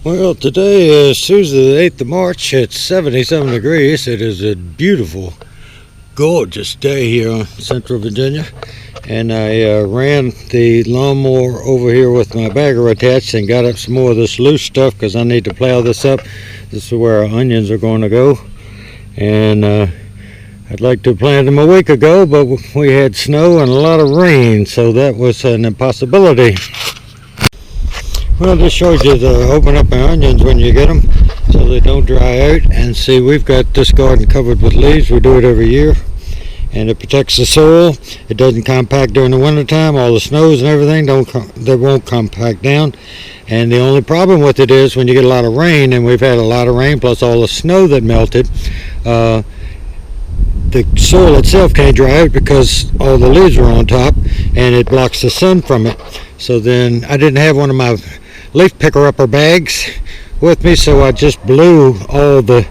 Well, today is Tuesday the 8th of March. It's 77 degrees. It is a beautiful, gorgeous day here in Central Virginia. And I ran the lawnmower over here with my bagger attached and got up some more of this loose stuff because I need to plow this up. This is where our onions are going to go. And I'd like to have planted them a week ago, but we had snow and a lot of rain, so that was an impossibility. Well, this shows you to open up my onions when you get them so they don't dry out. And see, we've got this garden covered with leaves. We do it every year. And it protects the soil. It doesn't compact during the winter time. All the snows and everything, they won't compact down. And the only problem with it is when you get a lot of rain, and we've had a lot of rain plus all the snow that melted, the soil itself can't dry out because all the leaves are on top and it blocks the sun from it. So then I didn't have one of my leaf picker upper bags with me, so I just blew all the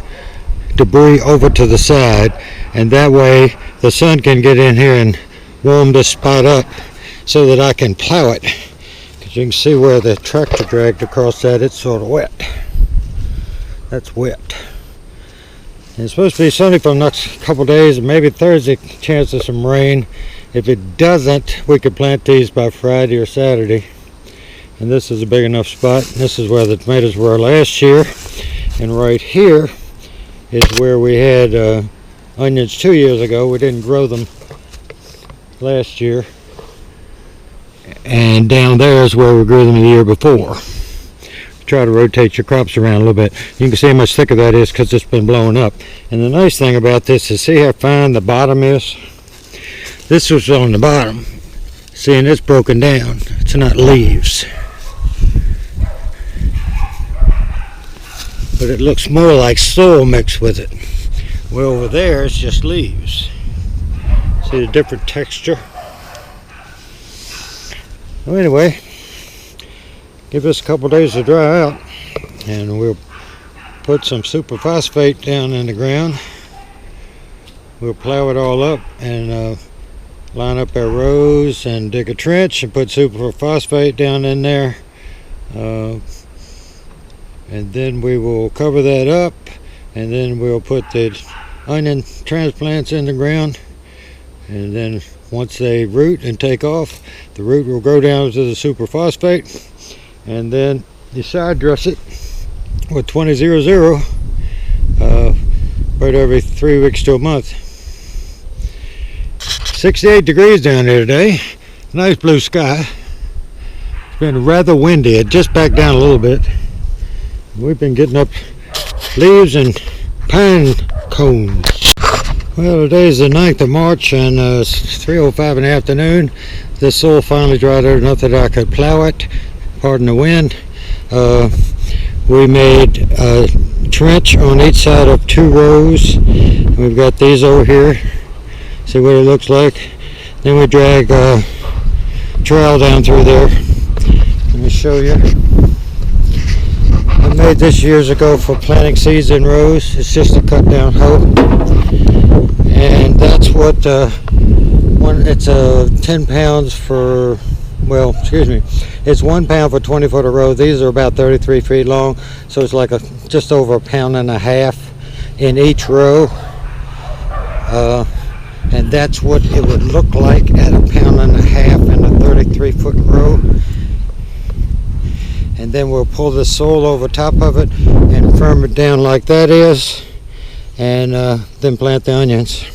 debris over to the side, and that way the sun can get in here and warm this spot up so that I can plow it. Because you can see where the tractor dragged across that, it's sort of wet. That's wet. And it's supposed to be sunny for the next couple days, and maybe Thursday chance of some rain. If it doesn't, we could plant these by Friday or Saturday. And this is a big enough spot. This is where the tomatoes were last year. And right here is where we had onions 2 years ago. We didn't grow them last year. And down there is where we grew them the year before. Try to rotate your crops around a little bit. You can see how much thicker that is because it's been blowing up. And the nice thing about this is see how fine the bottom is? This was on the bottom. See, and it's broken down. It's not leaves. But it looks more like soil mixed with it. Well, over there it's just leaves. See the different texture? Well, anyway, give this a couple days to dry out, and we'll put some Super Phosphate down in the ground. We'll plow it all up and line up our rows and dig a trench and put Super Phosphate down in there. And then we will cover that up, and then we'll put the onion transplants in the ground. And then once they root and take off, the root will go down to the Super Phosphate, and then you side dress it with 20-00 right every 3 weeks to a month. 68 degrees down here today. Nice blue sky. It's been rather windy. It just backed down a little bit. We've been getting up leaves and pine cones. Well, today's the 9th of March, and it's 3:05 in the afternoon. This soil finally dried out enough that I could plow it. Pardon the wind. We made a trench on each side of 2 rows. We've got these over here. See what it looks like. Then we drag a trowel down through there. Let me show you. I made this years ago for planting seeds in rows. It's just a cut down hoe. And that's what it's 10 pounds for, well, excuse me, it's 1 pound for 20 foot a row. These are about 33 feet long, so it's like just over 1.5 pounds in each row. And that's what it would look like at 1.5 pounds in a 33 foot row. And then we'll pull the soil over top of it and firm it down like that is, and then plant the onions.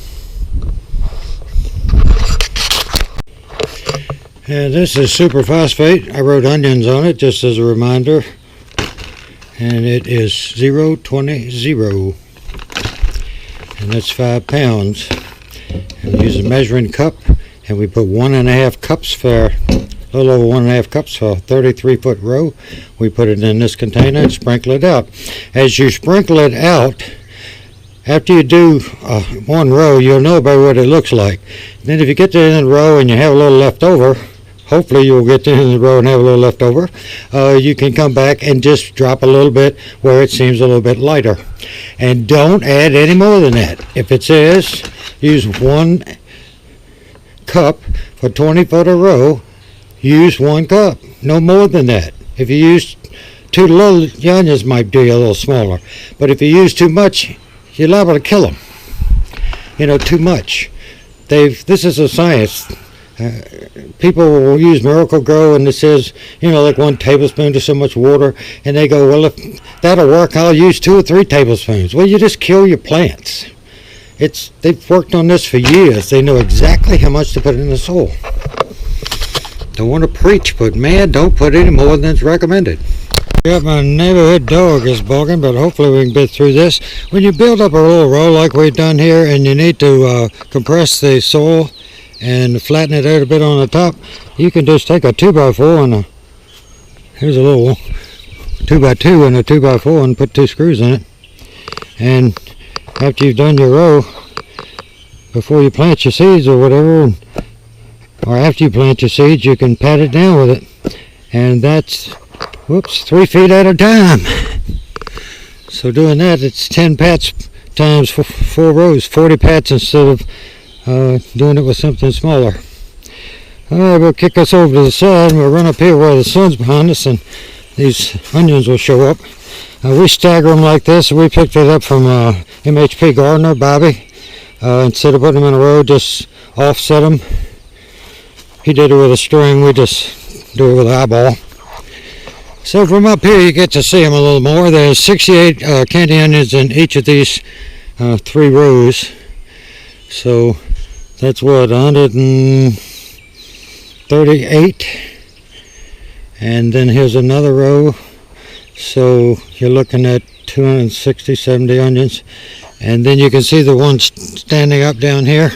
And this is Super Phosphate. I wrote onions on it just as a reminder, and it is 0.20, and that's 5 pounds. And we use a measuring cup, and we put 1.5 cups for a little over 1.5 cups for a 33 foot row. We put it in this container and sprinkle it out. As you sprinkle it out, after you do one row, you'll know about what it looks like. Then if you get to the end of the row and you have a little left over, hopefully you'll get to the end of the row and have a little left over, you can come back and just drop a little bit where it seems a little bit lighter. And don't add any more than that. If it says use 1 cup for 20 foot a row, use 1 cup, no more than that. If you use too low, the onions might be a little smaller. But if you use too much, you're liable to kill them. You know, too much. This is a science. People will use Miracle Grow, and it says, you know, like 1 tablespoon to so much water, and they go, well, if that'll work, I'll use 2 or 3 tablespoons. Well, you just kill your plants. They've worked on this for years. They know exactly how much to put in the soil. Don't want to preach, but man, don't put any more than is recommended. Yeah, my neighborhood dog is barking, but hopefully we can get through this. When you build up a little row like we've done here, and you need to compress the soil and flatten it out a bit on the top, you can just take a 2x4 and here's a little 2x2 and a 2x4 and put 2 screws in it. And after you've done your row, before you plant your seeds or whatever, or after you plant your seeds, you can pat it down with it. And that's, 3 feet at a time. So doing that, it's 10 pats times 4 rows, 40 pats instead of doing it with something smaller. Alright, we'll kick us over to the side and we'll run up here where the sun's behind us and these onions will show up. We stagger them like this. We picked it up from MHP gardener, Bobby. Instead of putting them in a row, just offset them. He did it with a string, we just do it with an eyeball. So from up here you get to see them a little more. There's 68 candy onions in each of these 3 rows. So that's what, 138, and then here's another row, so you're looking at 260, 70 onions, and then you can see the ones standing up down here.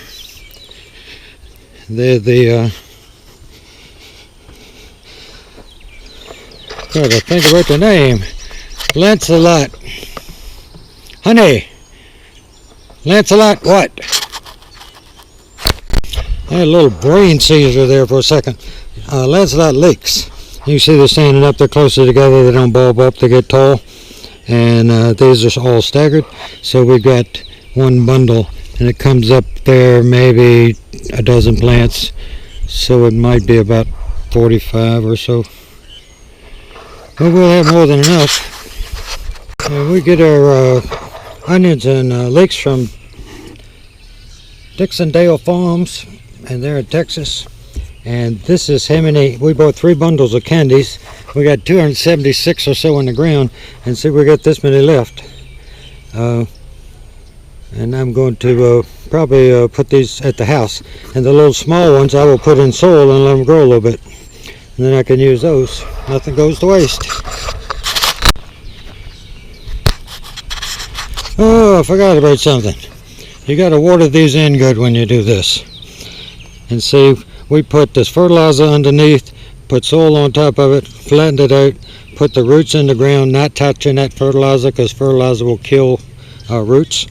They're the gotta think about the name. Lancelot. Honey. Lancelot what? I had a little brain seizure there for a second. Lancelot Leeks. You can see they're standing up, they're closer together, they don't bulb up, they get tall. And these are all staggered. So we've got 1 bundle, and it comes up there maybe a dozen plants. So it might be about 45 or so. But we'll have more than enough. And we get our onions and leeks from Dixondale Farms, and they're in Texas. And this is how many, we bought 3 bundles of candies. We got 276 or so in the ground, and see we got this many left. And I'm going to probably put these at the house. And the little small ones I will put in soil and let them grow a little bit. And then I can use those. Nothing goes to waste. Oh, I forgot about something. You got to water these in good when you do this. And see, we put this fertilizer underneath, put soil on top of it, flattened it out, put the roots in the ground, not touching that fertilizer because fertilizer will kill roots.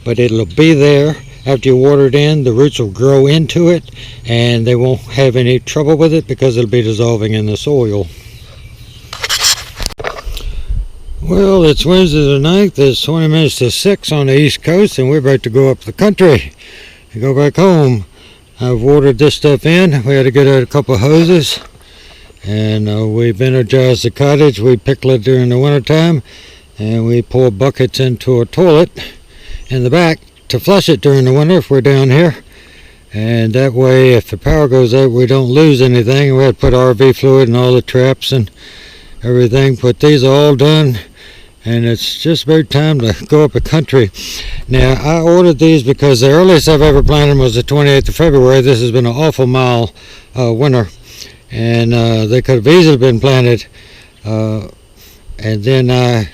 But it'll be there. After you water it in, the roots will grow into it and they won't have any trouble with it because it'll be dissolving in the soil. Well, it's Wednesday the 9th, it's 20 minutes to 6 on the East Coast, and we're about to go up the country and go back home. I've watered this stuff in. We had to get out a couple of hoses, and we've energized the cottage. We pickle it during the winter time, and we pour buckets into a toilet in the back to flush it during the winter if we're down here. And that way, if the power goes out, we don't lose anything. We had to put RV fluid and all the traps and everything, but these are all done. And it's just about time to go up the country. Now, I ordered these because the earliest I've ever planted was the 28th of February. This has been an awful mild winter. And they could have easily been planted. And then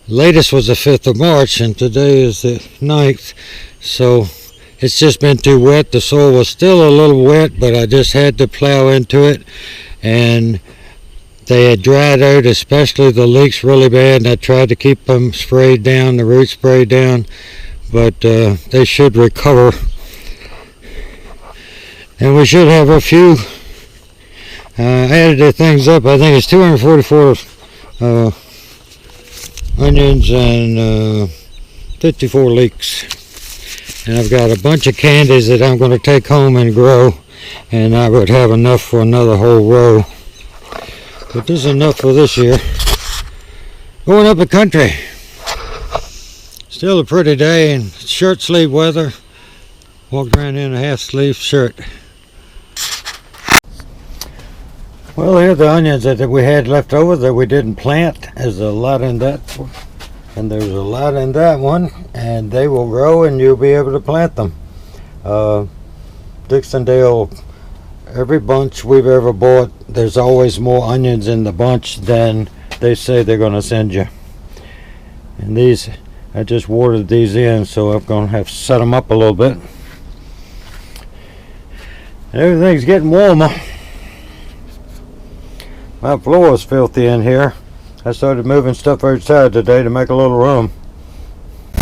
latest was the 5th of March, and today is the 9th. So it's just been too wet. The soil was still a little wet, but I just had to plow into it. And they had dried out, especially the leeks, really bad, and I tried to keep them sprayed down, the roots sprayed down, but they should recover. And we should have a few. Added the things up. I think it's 244 onions and 54 leeks. And I've got a bunch of candies that I'm going to take home and grow, and I would have enough for another whole row. But this is enough for this year. Going up the country. Still a pretty day and shirt sleeve weather. Walked around in a half sleeve shirt. Well, here are the onions that we had left over that we didn't plant. There's a lot in that, and there's a lot in that one, and they will grow and you'll be able to plant them. Dixondale, every bunch we've ever bought, there's always more onions in the bunch than they say they're going to send you. And these, I just watered these in, so I'm going to have to set them up a little bit. Everything's getting warmer. My floor is filthy in here. I started moving stuff outside today to make a little room.